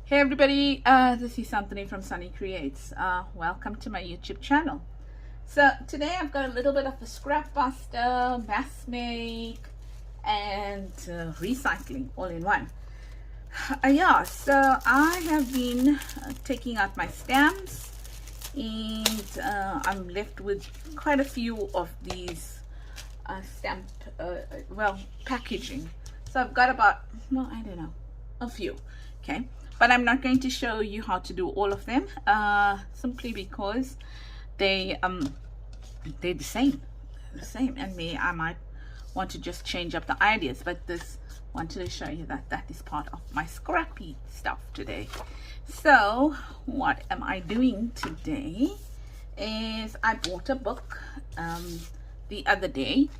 Hey everybody, this is Anthony from Sunny Creates. Welcome to my YouTube channel. So today I've got a little bit of a scrap buster, mass make, and recycling all in one. So I have been taking out my stamps, and I'm left with quite a few of these stamp, packaging. So I've got about, a few, okay? But I'm not going to show you how to do all of them, simply because they're the same, and I might want to just change up the ideas. But this wanted to show you that is part of my scrappy stuff today. So what am I doing today is I bought a book the other day,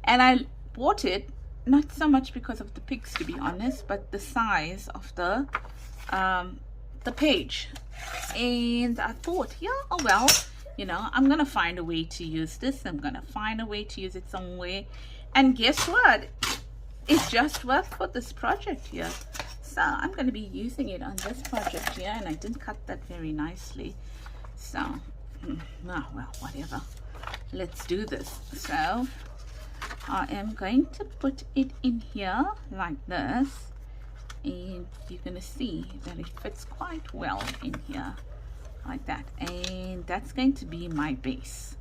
and I bought it not so much because of the pics, to be honest, but the size of the page. And I thought, I'm gonna find a way to use this. I'm gonna find a way to use it somewhere, and guess what, it just worked for this project here. So I'm going to be using it on this project here, and I didn't cut that very nicely, so whatever, let's do this. So I am going to put it in here like this, and you're going to see that it fits quite well in here like that, and that's going to be my base.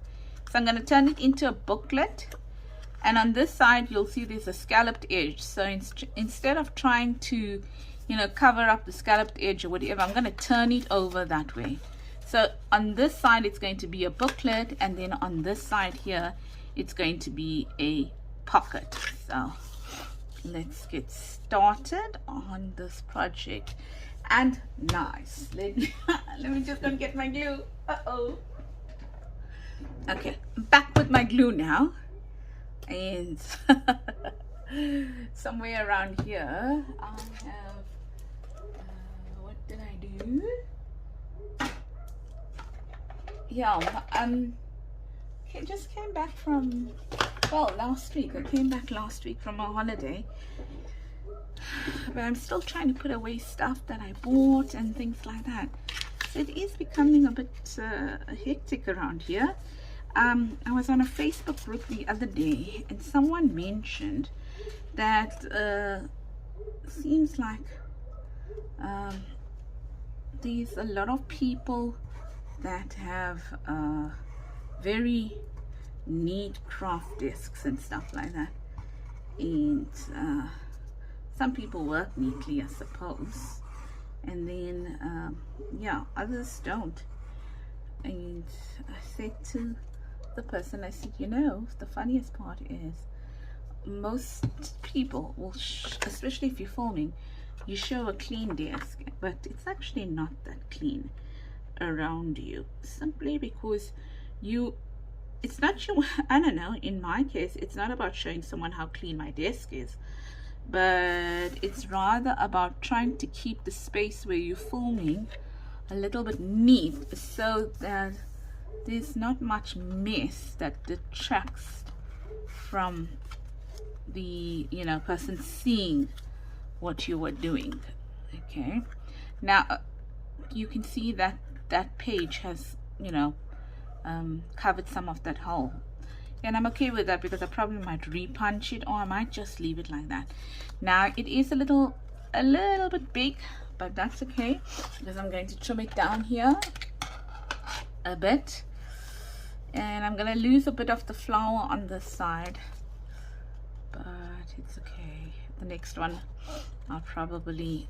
So I'm going to turn it into a booklet, and on this side you'll see there's a scalloped edge. So instead of trying to cover up the scalloped edge or whatever, I'm going to turn it over that way. So on this side it's going to be a booklet, and then on this side here it's going to be a pocket. So let's get started on this project. And nice, let me just go get my glue. Okay, I'm back with my glue now, and somewhere around here I have what did I do? I just came back from, last week. I came back last week from a holiday, but I'm still trying to put away stuff that I bought and things like that. So it is becoming a bit hectic around here. I was on a Facebook group the other day, and someone mentioned that seems like there's a lot of people that have very neat craft desks and stuff like that, and some people work neatly, I suppose, and then others don't. And I said to the person, I said, the funniest part is most people will especially if you're filming, you show a clean desk, but it's actually not that clean around you, simply because it's not you. I don't know, in my case it's not about showing someone how clean my desk is, but it's rather about trying to keep the space where you're filming a little bit neat, so that there's not much mess that detracts from the person seeing what you were doing. Okay, now you can see that that page has covered some of that hole, and I'm okay with that because I probably might repunch it, or I might just leave it like that. Now it is a little bit big, but that's okay because I'm going to trim it down here a bit, and I'm gonna lose a bit of the flower on this side, but it's okay. The next one I'll probably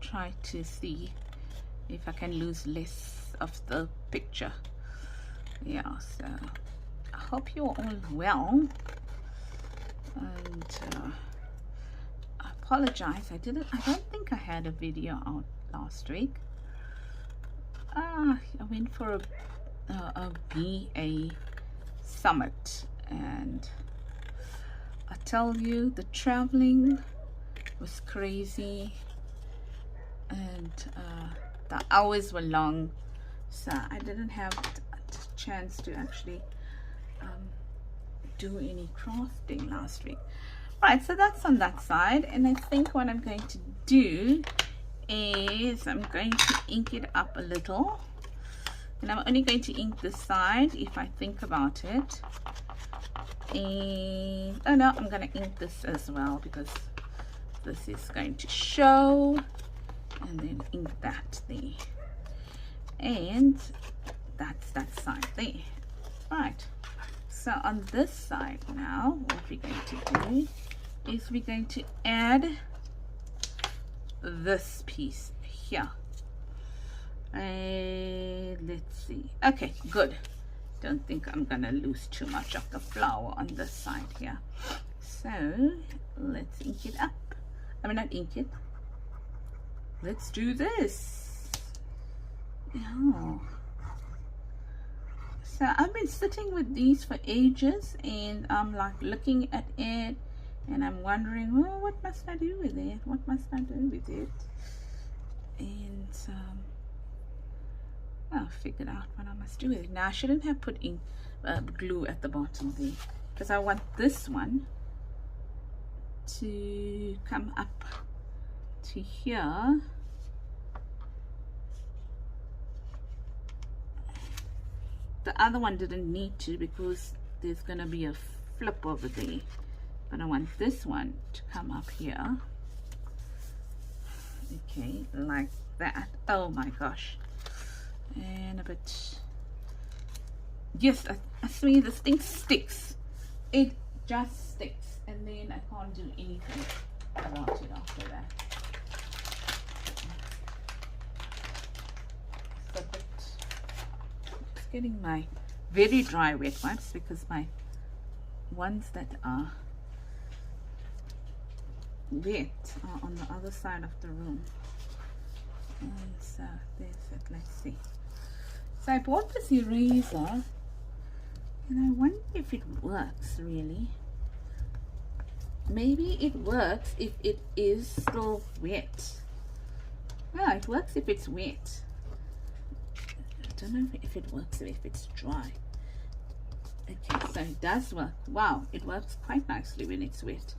try to see if I can lose less of the picture. So I hope you're all well, and I apologize, I don't think I had a video out last week. I went for a BA summit, and I tell you, the traveling was crazy, and the hours were long, so I didn't have a chance to actually do any crafting last week. Right, so that's on that side, and I think what I'm going to do is I'm going to ink it up a little, and I'm only going to ink this side if I think about it. And oh no, I'm going to ink this as well because this is going to show, and then ink that there, and that's that side there. Right, so on this side now, what we're going to do is we're going to add this piece here. And let's see. Okay, good. Don't think I'm gonna lose too much of the flower on this side here. So let's ink it up. I mean, not ink it. Let's do this. Oh. So I've been sitting with these for ages, and I'm like looking at it, and I'm wondering, well, what must I do with it? What must I do with it? And I'll figure out what I must do with it. Now I shouldn't have put in glue at the bottom there, because I want this one to come up to here. The other one didn't need to because there's gonna be a flip over there, but I want this one to come up here. Okay, like that. Oh my gosh. And a bit. Yes, I swear this thing sticks. It just sticks, and then I can't do anything about it after that. It's a bit. It's getting my very dry wet wipes because my ones that are wet are on the other side of the room. And so there's it. Let's see. So I bought this eraser, and I wonder if it works really. Maybe it works if it is still wet. Yeah, it works if it's wet. I don't know if it works if it's dry. Okay, so it does work. Wow, it works quite nicely when it's wet.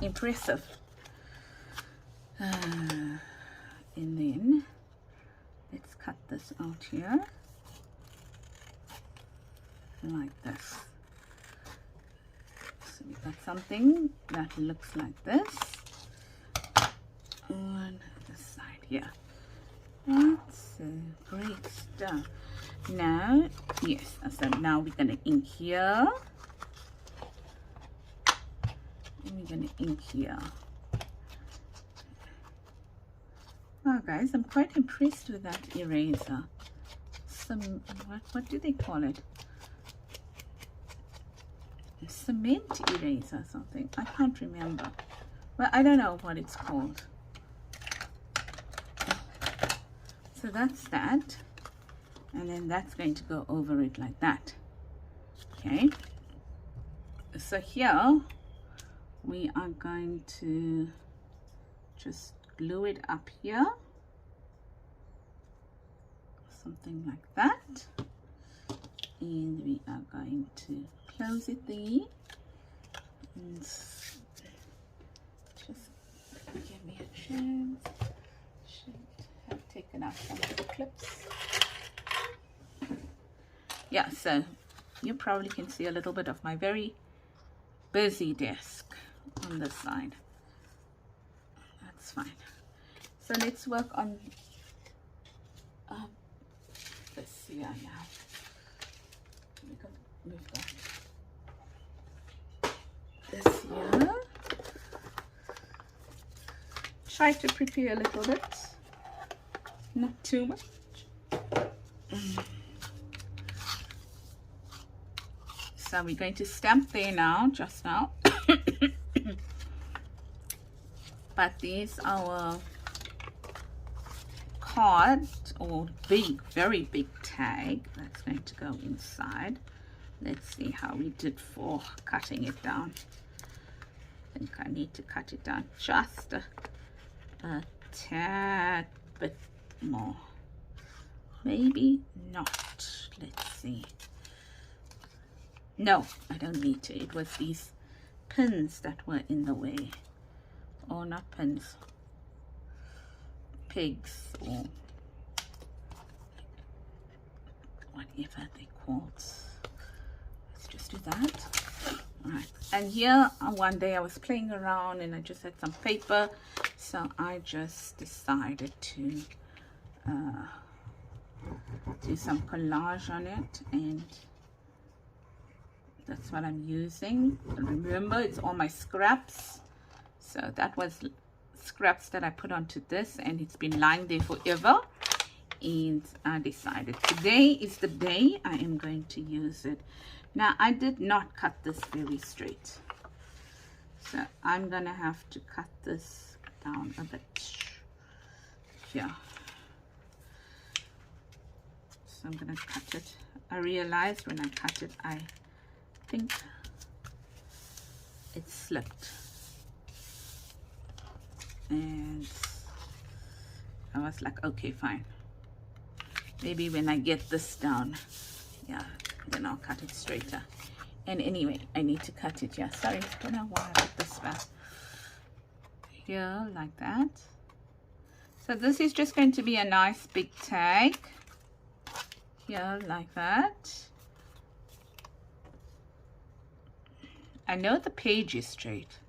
Impressive. And then let's cut this out here like this. So we've got something that looks like this on this side here. That's great stuff. Now, yes, so now we're going to ink here, and we're going to ink here. Oh guys, I'm quite impressed with that eraser. Some, what do they call it? Cement eraser or something. I can't remember. Well, I don't know what it's called. So that's that. And then that's going to go over it like that. Okay. So here we are going to just glue it up here, something like that, and we are going to close it there, and just give me a chance. Should have taken out some of the clips. Yeah, so you probably can see a little bit of my very busy desk on this side. That's fine. So let's work on this here now. We can move that. This here. Try to prepare a little bit, not too much. So we're going to stamp there now, just now. But these are our card, or big, very big tag that's going to go inside. Let's see how we did for cutting it down. I think I need to cut it down just a tad bit more. Maybe not. Let's see. No, I don't need to. It was these pins that were in the way. Or not pins. pegs or whatever they called. Let's just do that. All right, and here one day I was playing around and I just had some paper, so I just decided to do some collage on it, and that's what I'm using. Remember, it's all my scraps, so that was scraps that I put onto this, and it's been lying there forever, and I decided today is the day I am going to use it. Now, I did not cut this very straight, so I'm gonna have to cut this down a bit here. So I'm gonna cut it. I realized when I cut it, I think it slipped, and I was like, okay, fine, maybe when I get this down, yeah, then I'll cut it straighter. And anyway, I need to cut it. Yeah, sorry, I don't know why I did this back here like that. So this is just going to be a nice big tag here like that. I know the page is straight,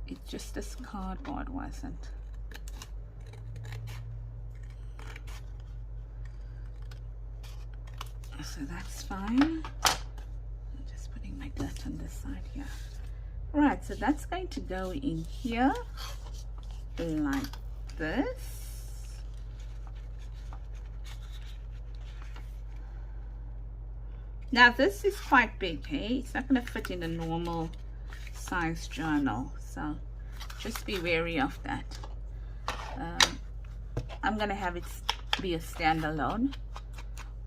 it's just this cardboard wasn't. So that's fine. I'm just putting my dirt on this side here. Right, so that's going to go in here like this. Now this is quite big, hey? It's not going to fit in a normal size journal, so just be wary of that. I'm going to have it be a standalone,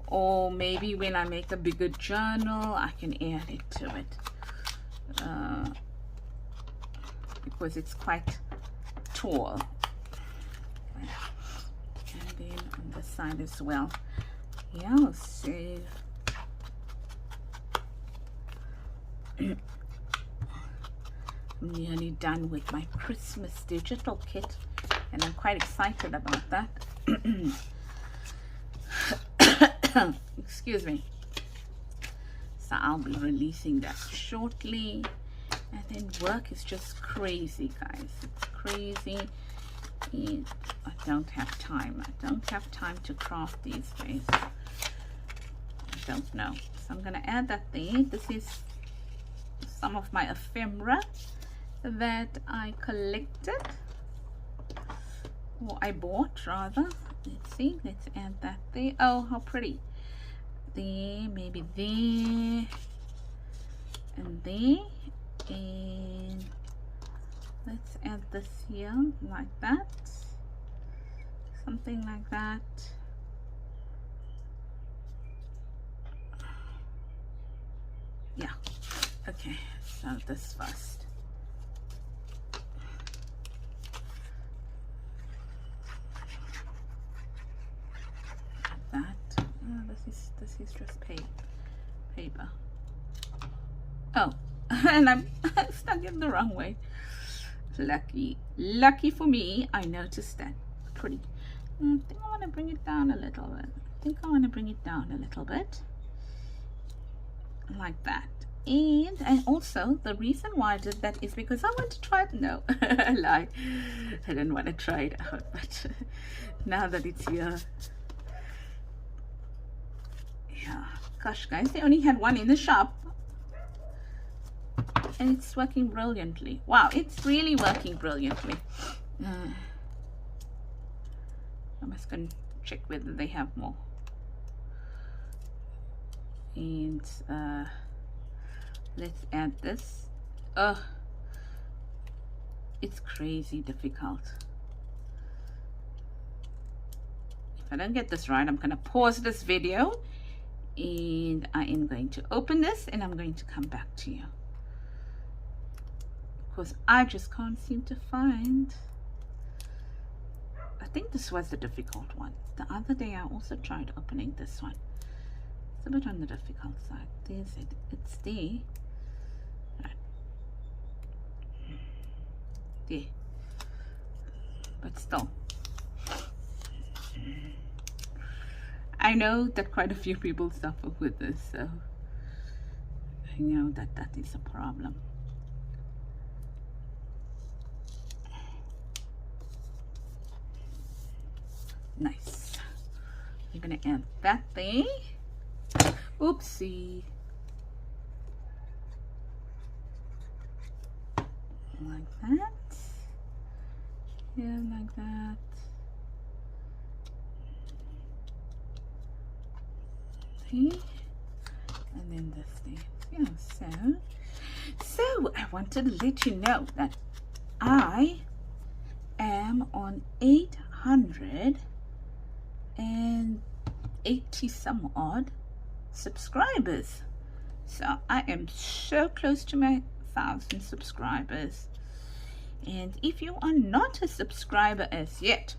or maybe when I make a bigger journal I can add it to it, because it's quite tall. And then on this side as well. Yeah, I'll save. I'm nearly done with my Christmas digital kit, and I'm quite excited about that. Excuse me. So I'll be releasing that shortly, and then work is just crazy, guys. It's crazy, and I don't have time. I don't have time to craft these days. I don't know. So I'm gonna add that there. This is some of my ephemera that I collected, or I bought rather. Let's see, let's add that there. Oh, how pretty. There, maybe there, and there, and let's add this here like that, something like that. Yeah, okay, so this first. That. Oh, this is just paper. Oh, and I'm stuck in the wrong way. Lucky for me, I noticed that. Pretty. I think I want to bring it down a little bit. Like that. And also the reason why I did that is because I want to try it. No, I lied. I didn't want to try it out, but now that it's here. Yeah, gosh guys, they only had one in the shop and it's working brilliantly. Wow, it's really working brilliantly. I must go and check whether they have more. And let's add this. It's crazy difficult. If I don't get this right, I'm gonna pause this video and I am going to open this and I'm going to come back to you, because I just can't seem to find. I think this was the difficult one. The other day I also tried opening this one. It's a bit on the difficult side. There's it. It's there. Right. There. But still. I know that quite a few people suffer with this, so I know that that is a problem. Nice. I'm gonna add that thing. Oopsie. Like that. Yeah, like that. See? And then this thing. Yeah, so I wanted to let you know that I am on 880 some odd subscribers. So I am so close to my 1,000 subscribers. And if you are not a subscriber as yet,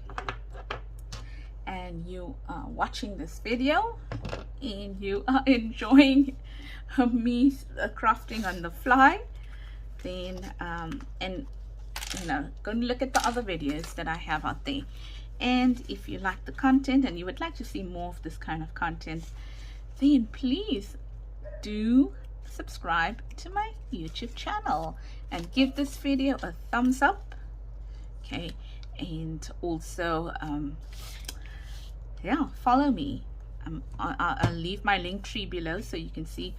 and you are watching this video and you are enjoying me crafting on the fly, then and you know, go and look at the other videos that I have out there. And if you like the content and you would like to see more of this kind of content, then please do subscribe to my YouTube channel and give this video a thumbs up. Okay, and also yeah, follow me. I'll leave my link tree below so you can see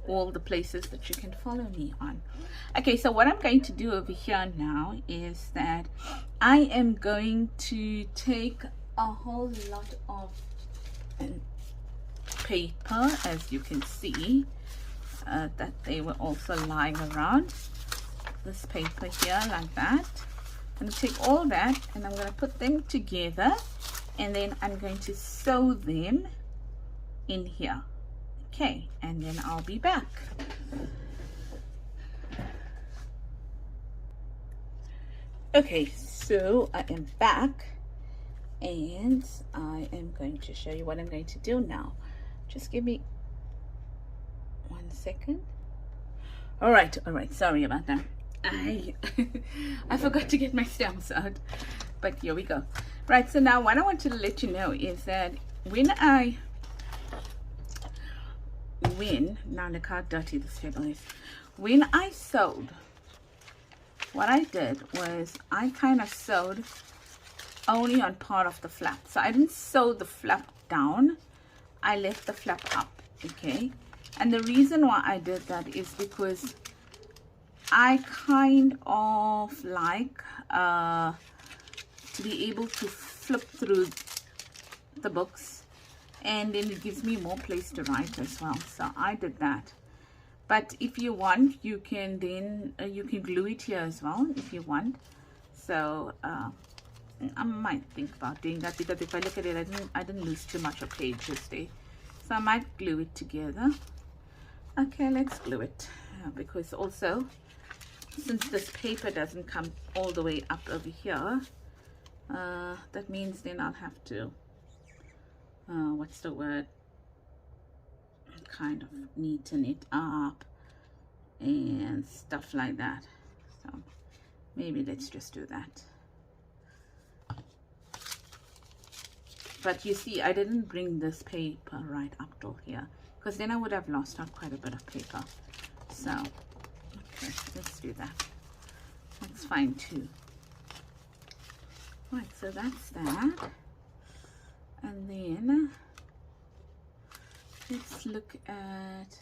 all the places that you can follow me on. Okay, so what I'm going to do over here now is that I am going to take a whole lot of paper, as you can see, that they were also lying around. This paper here, like that. I'm going to take all that and I'm going to put them together, and then I'm going to sew them in here. Okay, and then I'll be back. Okay, so I am back and I am going to show you what I'm going to do now. Just give me 1 second. All right, sorry about that. I forgot to get my stamps out, but here we go. Right, so now what I want to let you know is that now look how dirty this table is. When I sewed, what I did was I kind of sewed only on part of the flap. So I didn't sew the flap down, I left the flap up. Okay, and the reason why I did that is because I kind of like to be able to flip through the books, and then it gives me more place to write as well. So I did that. But if you want, you can then you can glue it here as well if you want. So I might think about doing that, because if I look at it, I didn't lose too much of pages there. So I might glue it together. Okay, let's glue it, because also since this paper doesn't come all the way up over here, that means then I'll have to what's the word, kind of neaten it up and stuff like that. So maybe let's just do that. But you see, I didn't bring this paper right up till here, because then I would have lost out quite a bit of paper. So okay, let's do that. That's fine too. Right, so that's that. And then let's look at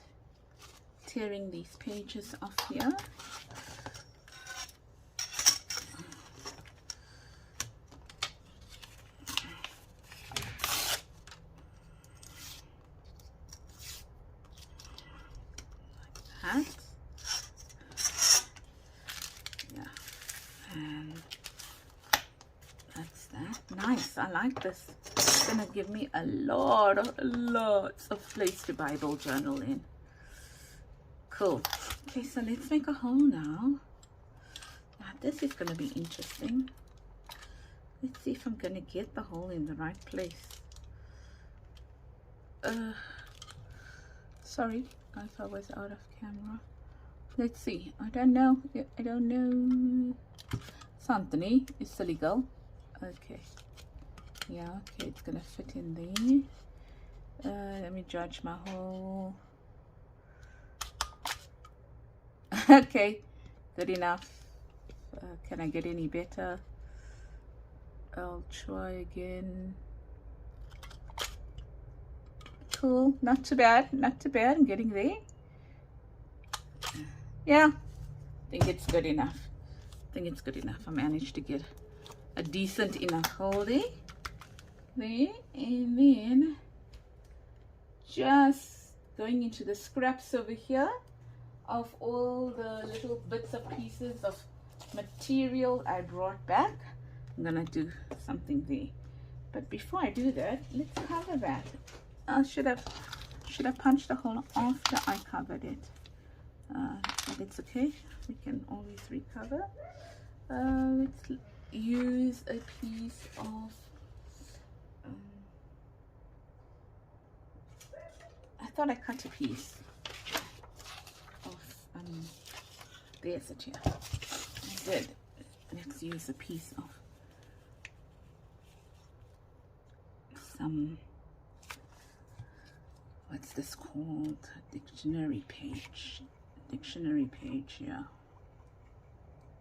tearing these pages off here. Like that. Yeah, and that's that. Nice, I like this. It's gonna give me lots of place to Bible journal in. Cool. Okay, so let's make a hole now. Now this is gonna be interesting. Let's see if I'm gonna get the hole in the right place. Sorry, I was out of camera. Let's see. I don't know. Anthony, it's silly girl. Okay. Yeah, okay, it's gonna fit in there. Let me judge my hole. Okay, good enough. Can I get any better? I'll try again. Cool, not too bad, not too bad. I'm getting there. Yeah, I think it's good enough. I think it's good enough. I managed to get a decent enough hole there. And then just going into the scraps over here of all the little bits of pieces of material I brought back. I'm gonna do something there, but before I do that, let's cover that. I should have punched the hole after I covered it, but it's okay, we can always recover. Let's use a piece of I thought I cut a piece of there's it here. I did. Let's use a piece of some, what's this called, dictionary page, yeah.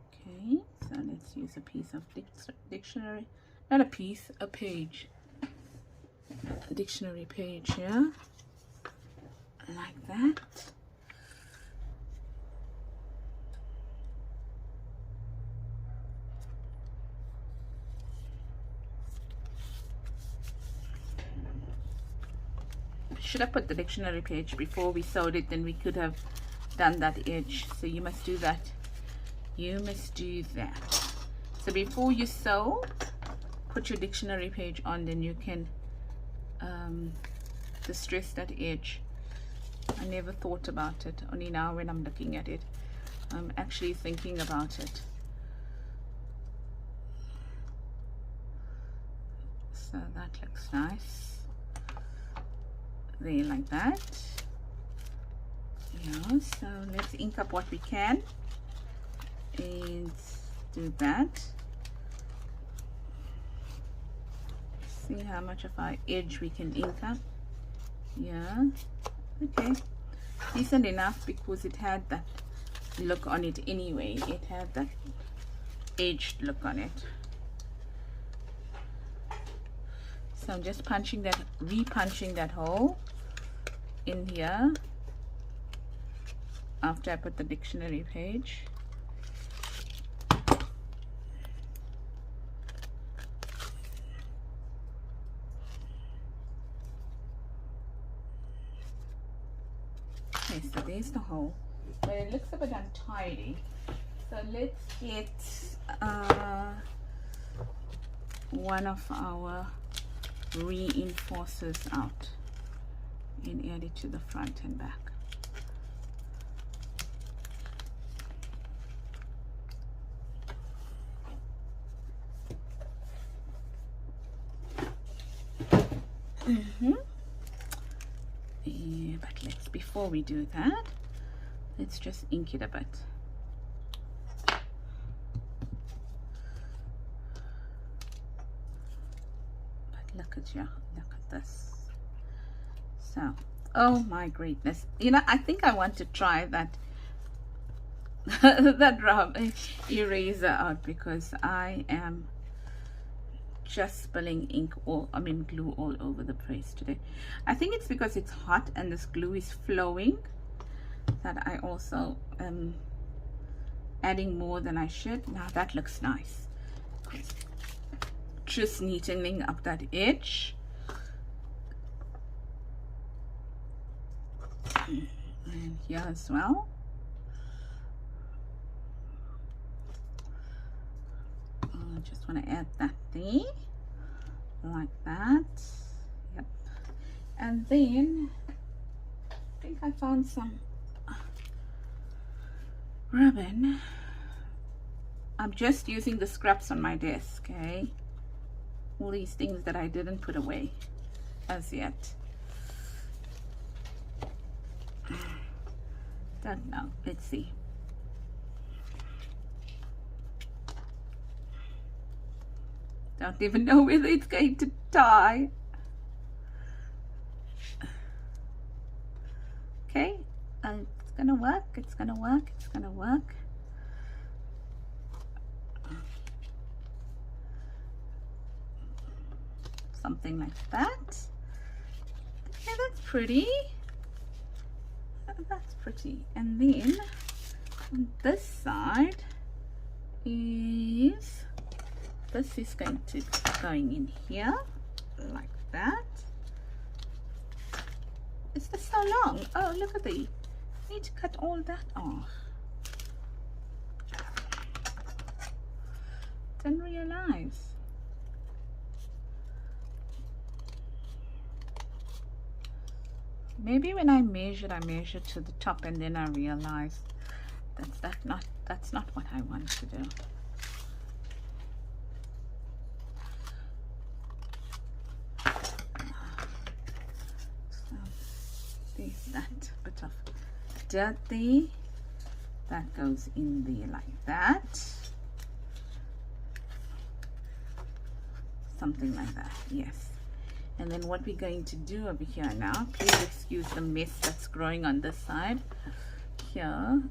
Okay, so let's use a piece of dictionary, not a piece, a page, a dictionary page, yeah, like that. Should have put the dictionary page before we sewed it, then we could have done that edge. So you must do that. You must do that. So before you sew, put your dictionary page on, then you can distress that edge. I never thought about it, only now when I'm looking at it I'm actually thinking about it. So that looks nice there, like that. Yeah, so let's ink up what we can and do that. See how much of our edge we can ink up. Yeah, okay, decent enough, because it had that look on it anyway. It had that edged look on it. So I'm just punching that, re-punching that hole in here after I put the dictionary page. Okay, so there's the hole, but it looks a bit untidy. So let's get one of our reinforcers out and add it to the front and back. Yeah, but let's, before we do that, let's just ink it a bit. Look at you, look at this. So, oh my greatness, you know, I think I want to try that that rub eraser out, because I am just spilling ink, or I mean glue, all over the place today. I think it's because it's hot and this glue is flowing that I also am adding more than I should. Now that looks nice. Just neatening up that edge. And here as well. I just want to add that there, like that. Yep. And then I think I found some ribbon. I'm just using the scraps on my desk, okay? All these things that I didn't put away as yet. Don't know. Let's see. Don't even know whether it's going to tie. It's gonna work, it's gonna work, it's gonna work. Something like that. Okay, that's pretty. That's pretty. And then on this side is, this is going to be going in here like that. Is this so long? Oh, look at the, need to cut all that off. Didn't realize. Maybe when I measured to the top, and then I realized that's not what I want to do. So there's that bit of dirt there. That goes in there like that. Something like that, yes. And then what we're going to do over here now, please excuse the mess that's growing on this side here,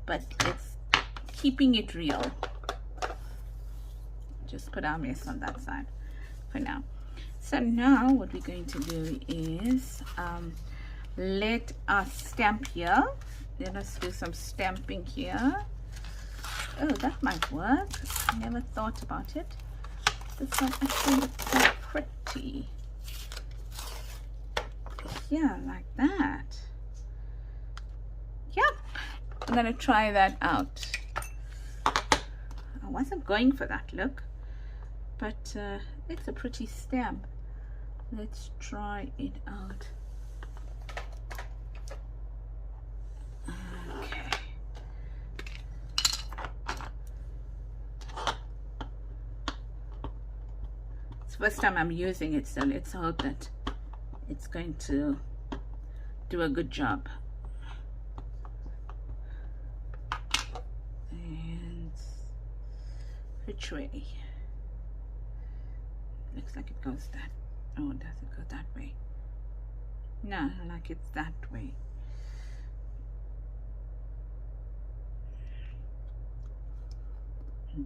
but it's keeping it real. Just put our mess on that side for now. So now what we're going to do is let us stamp here. Let us do some stamping here. Oh, that might work. I never thought about it. This one actually looks so pretty. Yeah, like that. Yep, I'm gonna try that out. I wasn't going for that look, but it's a pretty stamp. Let's try it out. Okay. First time I'm using it, so let's hope that it's going to do a good job. And which way? Looks like it goes that. Oh, does it go that way? No, like it's that way.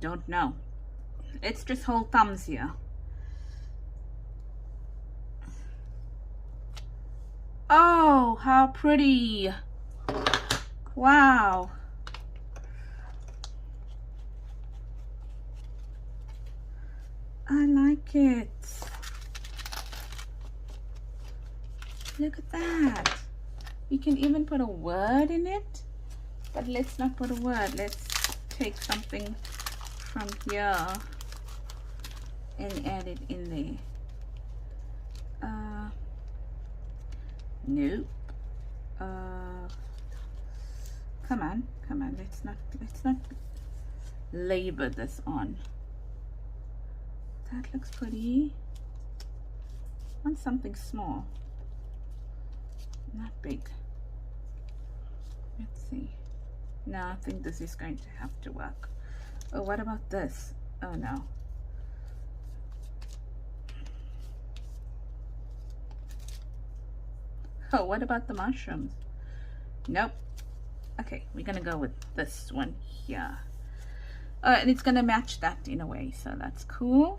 Don't know. Let's just hold thumbs here. Oh, how pretty. Wow. I like it. Look at that. You can even put a word in it, but let's not put a word. Let's take something from here and add it in there. Nope. Come on. Let's not labor this on. That looks pretty. I want something small, not big. Let's see. No, I think this is going to have to work. Oh, what about this? Oh no. Oh, what about the mushrooms? Nope. Okay, we're gonna go with this one here. And it's gonna match that in a way, so that's cool.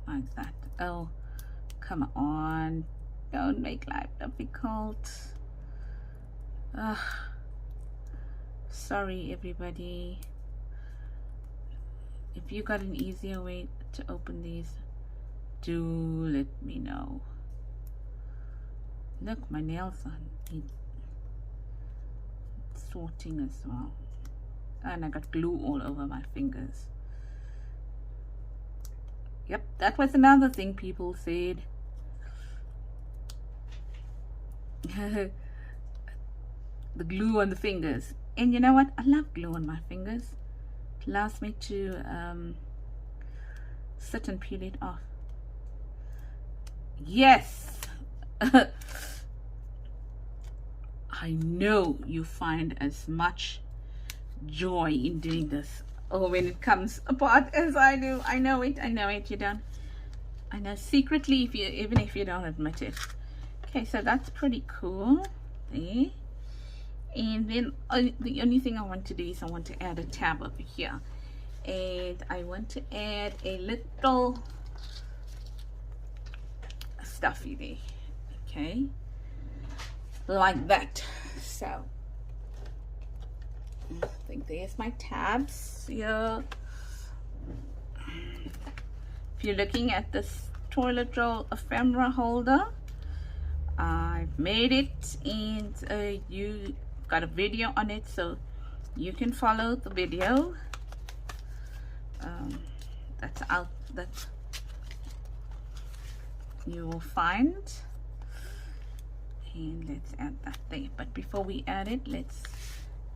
Like that. Oh, come on. Don't make life difficult. Ugh. Sorry, everybody. If you got an easier way to open these, do let me know. Look, my nails are sorting as well. And I got glue all over my fingers. Yep, that was another thing people said. The glue on the fingers. And you know what? I love glue on my fingers. It allows me to sit and peel it off. Yes. I know you find as much joy in doing this or when it comes apart as I do. I know it, you don't. I know secretly, even if you don't admit it. Okay, so that's pretty cool there. And then the only thing I want to do is I want to add a tab over here, and I want to add a little stuffy there. Okay, like that. So I think there's my tabs here. If you're looking at this toilet roll ephemera holder, I've made it, and you got a video on it, so you can follow the video. That's out, that you will find. And let's add that there. But before we add it, let's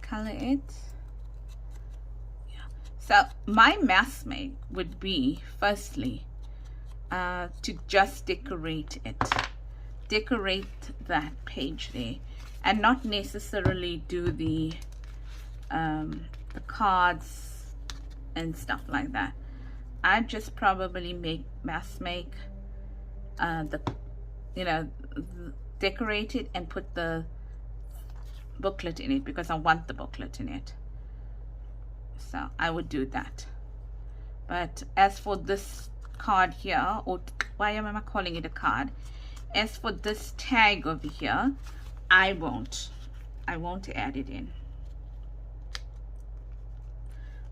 color it. Yeah. So my mass make would be, firstly, to just decorate it. Decorate that page there, and not necessarily do the cards and stuff like that. I just probably mass make decorate it and put the booklet in it, because I want the booklet in it. So I would do that. But as for this card here, or why am I calling it a card? As for this tag over here, I won't add it in.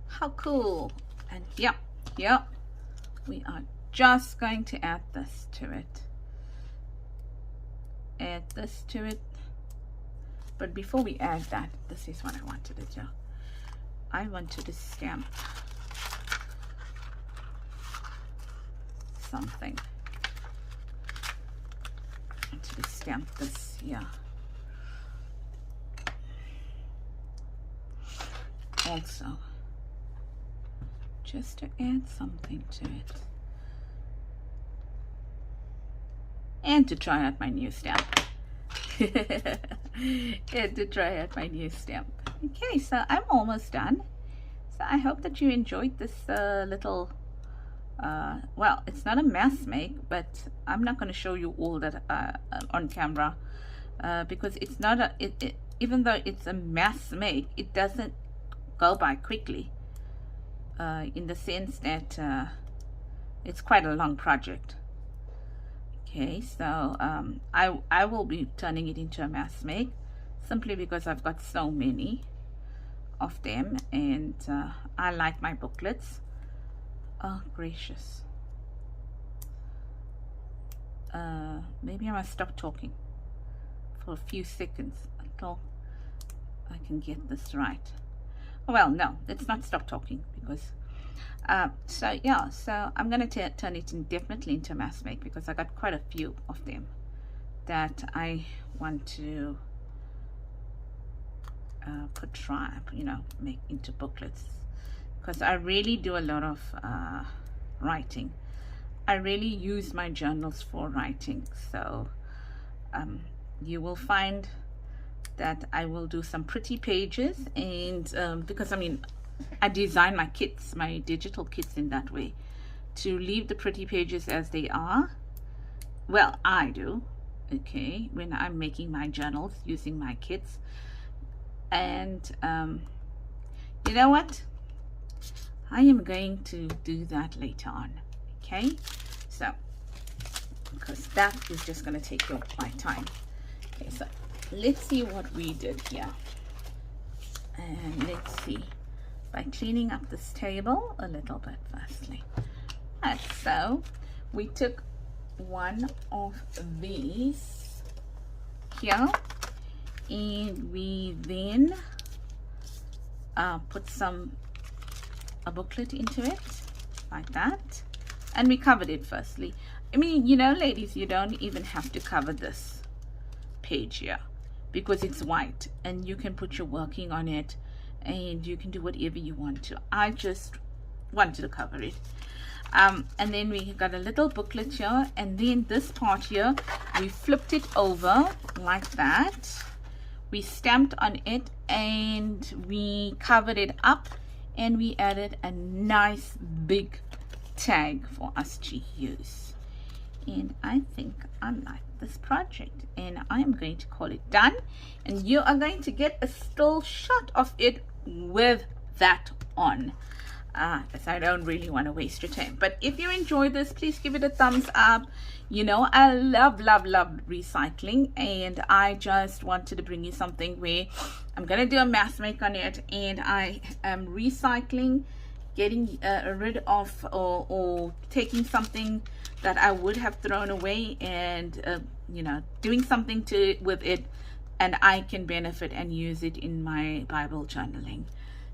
How cool. And yep, we are just going to add this to it. Add this to it. But before we add that, this is what I wanted to do. I wanted to stamp something. I wanted to stamp this here. Also, just to add something to it. And to try out my new stamp. And to try out my new stamp. Okay, so I'm almost done. So I hope that you enjoyed this little, well, it's not a mass make, but I'm not going to show you all that on camera, because it's not a, even though it's a mass make, it doesn't go by quickly, in the sense that it's quite a long project. Okay, so I will be turning it into a mass make, simply because I've got so many of them, and I like my booklets. Oh gracious. Maybe I must stop talking for a few seconds until I can get this right. Well, no, let's not stop talking, because so yeah, so I'm going to turn it definitely into a mass make, because I got quite a few of them that I want to make into booklets, because I really do a lot of writing. I really use my journals for writing, so you will find that I will do some pretty pages, and because I design my kits, my digital kits, in that way, to leave the pretty pages as they are. Well, I do, okay, when I'm making my journals using my kits. And you know what, I am going to do that later on. Okay, so because that is just going to take my time. Okay, so let's see what we did here, and let's see, by cleaning up this table a little bit firstly. Right, so we took one of these here, and we then put a booklet into it like that, and we covered it firstly. Ladies, you don't even have to cover this page here, because it's white and you can put your working on it, and you can do whatever you want to. I just wanted to cover it. And then we got a little booklet here, and then this part here, we flipped it over like that. We stamped on it, and we covered it up and we added a nice big tag for us to use. And I think I like this project, and I'm going to call it done, and you are going to get a still shot of it with that on, because I don't really want to waste your time. But if you enjoyed this, please give it a thumbs up. You know, I love recycling, and I just wanted to bring you something where I'm gonna do a mass make on it, and I am recycling, getting rid of or taking something that I would have thrown away, and you know, doing something with it, and I can benefit and use it in my Bible journaling.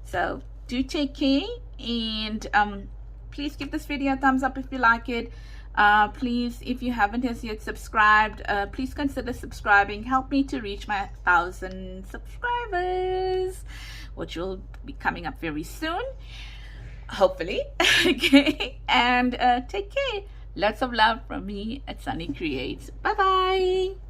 So do take care, and please give this video a thumbs up if you like it. Please, if you haven't as yet subscribed, please consider subscribing. Help me to reach my 1,000 subscribers, which will be coming up very soon, hopefully. Okay, and take care. Lots of love from me at Sunny Creates. Bye bye.